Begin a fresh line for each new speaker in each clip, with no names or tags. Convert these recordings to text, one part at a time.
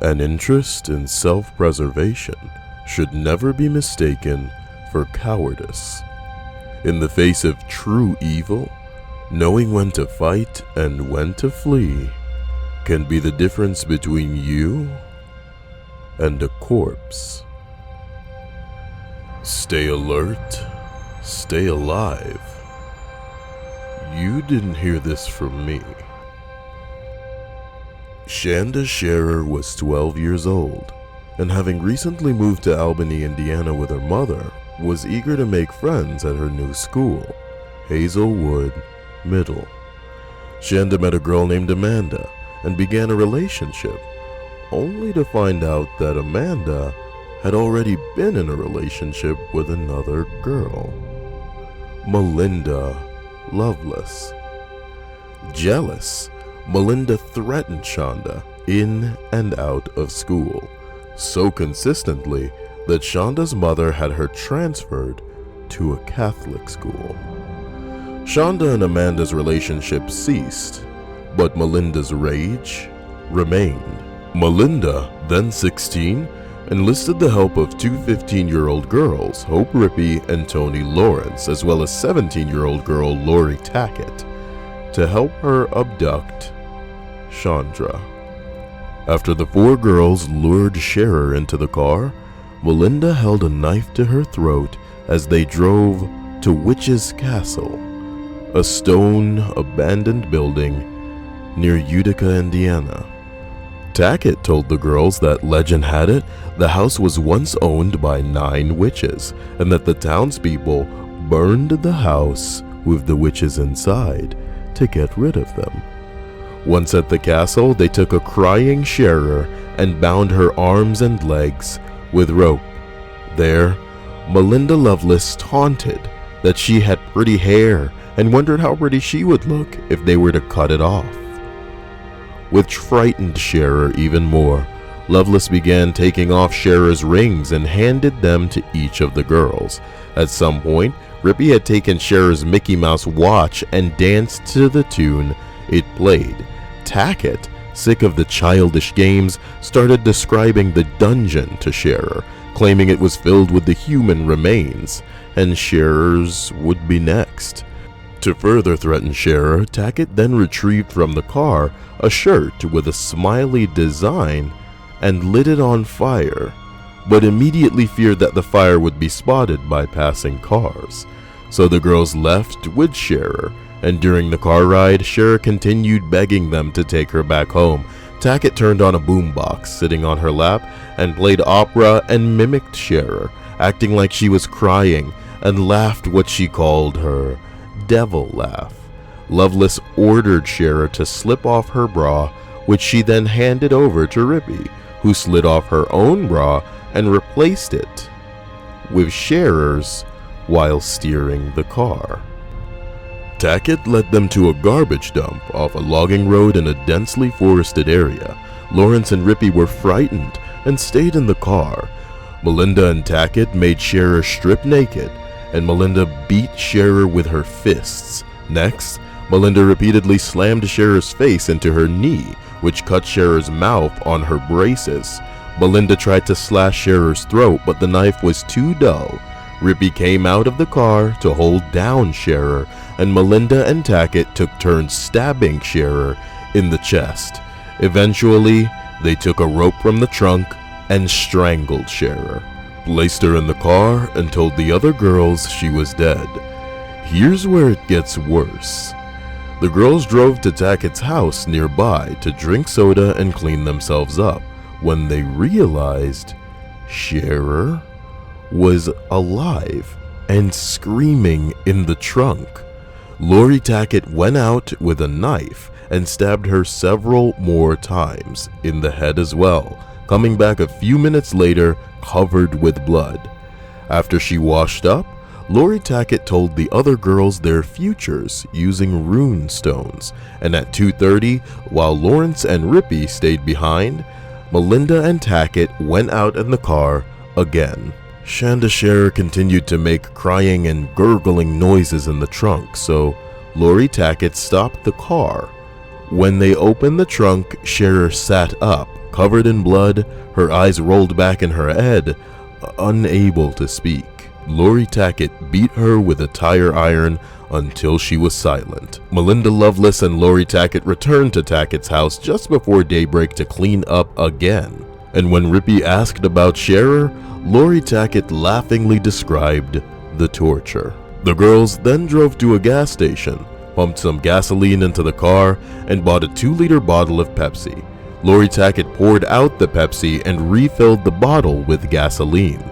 An interest in self-preservation should never be mistaken for cowardice. In the face of true evil, knowing when to fight and when to flee can be the difference between you and a corpse. Stay alert, stay alive. You didn't hear this from me. Shanda Scherer was 12 years old, and having recently moved to Albany, Indiana with her mother, was eager to make friends at her new school, Hazelwood Middle. Shanda met a girl named Amanda and began a relationship, only to find out that Amanda had already been in a relationship with another girl, Melinda Lovelace. Jealous, Melinda threatened Shanda in and out of school, so consistently that Shanda's mother had her transferred to a Catholic school. Shanda and Amanda's relationship ceased, but Melinda's rage remained. Melinda, then 16, enlisted the help of two 15-year-old girls, Hope Rippey and Toni Lawrence, as well as 17-year-old girl Lori Tackett, to help her abduct Chandra. After the four girls lured Scherer into the car, Melinda held a knife to her throat as they drove to Witch's Castle, a stone abandoned building near Utica, Indiana. Tackett told the girls that legend had it the house was once owned by 9 witches, and that the townspeople burned the house with the witches inside to get rid of them. Once at the castle, they took a crying Scherer and bound her arms and legs with rope. There, Melinda Lovelace taunted that she had pretty hair and wondered how pretty she would look if they were to cut it off. Which frightened Scherer even more. Lovelace began taking off Scherer's rings and handed them to each of the girls. At some point, Rippey had taken Scherer's Mickey Mouse watch and danced to the tune it played. Tackett, sick of the childish games, started describing the dungeon to Scherer, claiming it was filled with the human remains, and Scherer's would be next. To further threaten Scherer, Tackett then retrieved from the car a shirt with a smiley design and lit it on fire, but immediately feared that the fire would be spotted by passing cars. So the girls left with Scherer, and during the car ride, Scherer continued begging them to take her back home. Tackett turned on a boombox sitting on her lap and played opera and mimicked Scherer, acting like she was crying, and laughed what she called her devil laugh. Lovelace ordered Scherer to slip off her bra, which she then handed over to Rippey, who slid off her own bra and replaced it with Scherer's while steering the car. Tackett led them to a garbage dump off a logging road in a densely forested area. Lawrence and Rippey were frightened and stayed in the car. Melinda and Tackett made Scherer strip naked, and Melinda beat Scherer with her fists. Next, Melinda repeatedly slammed Scherer's face into her knee, which cut Scherer's mouth on her braces. Melinda tried to slash Scherer's throat, but the knife was too dull. Rippey came out of the car to hold down Scherer, and Melinda and Tackett took turns stabbing Scherer in the chest. Eventually, they took a rope from the trunk and strangled Scherer, placed her in the car, and told the other girls she was dead. Here's where it gets worse. The girls drove to Tackett's house nearby to drink soda and clean themselves up, when they realized Scherer was alive and screaming in the trunk. Lori Tackett went out with a knife and stabbed her several more times in the head as well, coming back a few minutes later covered with blood. After she washed up, Lori Tackett told the other girls their futures using rune stones, and at 2:30, while Lawrence and Rippey stayed behind, Melinda and Tackett went out in the car again. Shanda Scherer continued to make crying and gurgling noises in the trunk, so Lori Tackett stopped the car, When they opened the trunk, Scherer sat up, covered in blood, her eyes rolled back in her head, unable to speak. Lori Tackett beat her with a tire iron until she was silent. Melinda Loveless and Lori Tackett returned to Tackett's house just before daybreak to clean up again. And when Rippey asked about Scherer, Lori Tackett laughingly described the torture. The girls then drove to a gas station, pumped some gasoline into the car, and bought a 2-liter bottle of Pepsi. Lori Tackett poured out the Pepsi and refilled the bottle with gasoline.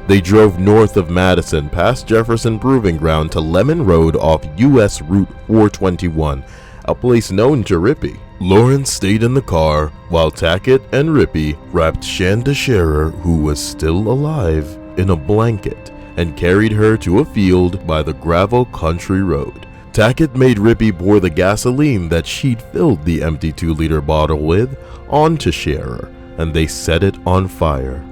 They drove north of Madison past Jefferson Proving Ground to Lemon Road off US Route 421, a place known to Rippey. Lawrence stayed in the car while Tackett and Rippey wrapped Shanda Scherer, who was still alive, in a blanket and carried her to a field by the gravel country road. Tackett made Rippey pour the gasoline that she'd filled the empty 2-liter bottle with onto Scherer, and they set it on fire.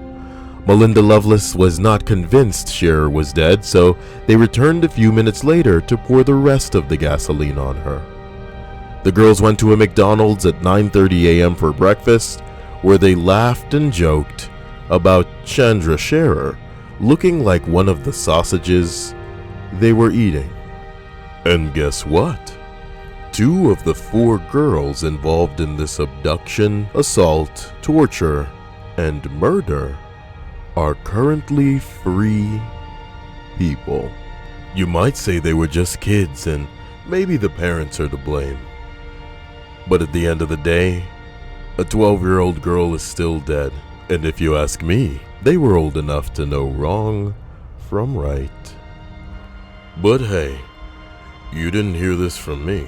Melinda Loveless was not convinced Scherer was dead, so they returned a few minutes later to pour the rest of the gasoline on her. The girls went to a McDonald's at 9:30 a.m. for breakfast, where they laughed and joked about Chandra Scherer looking like one of the sausages they were eating. And guess what? 2 of the 4 girls involved in this abduction, assault, torture, and murder are currently free people. You might say they were just kids and maybe the parents are to blame. But at the end of the day, a 12-year-old girl is still dead. And if you ask me, they were old enough to know wrong from right. But hey, you didn't hear this from me.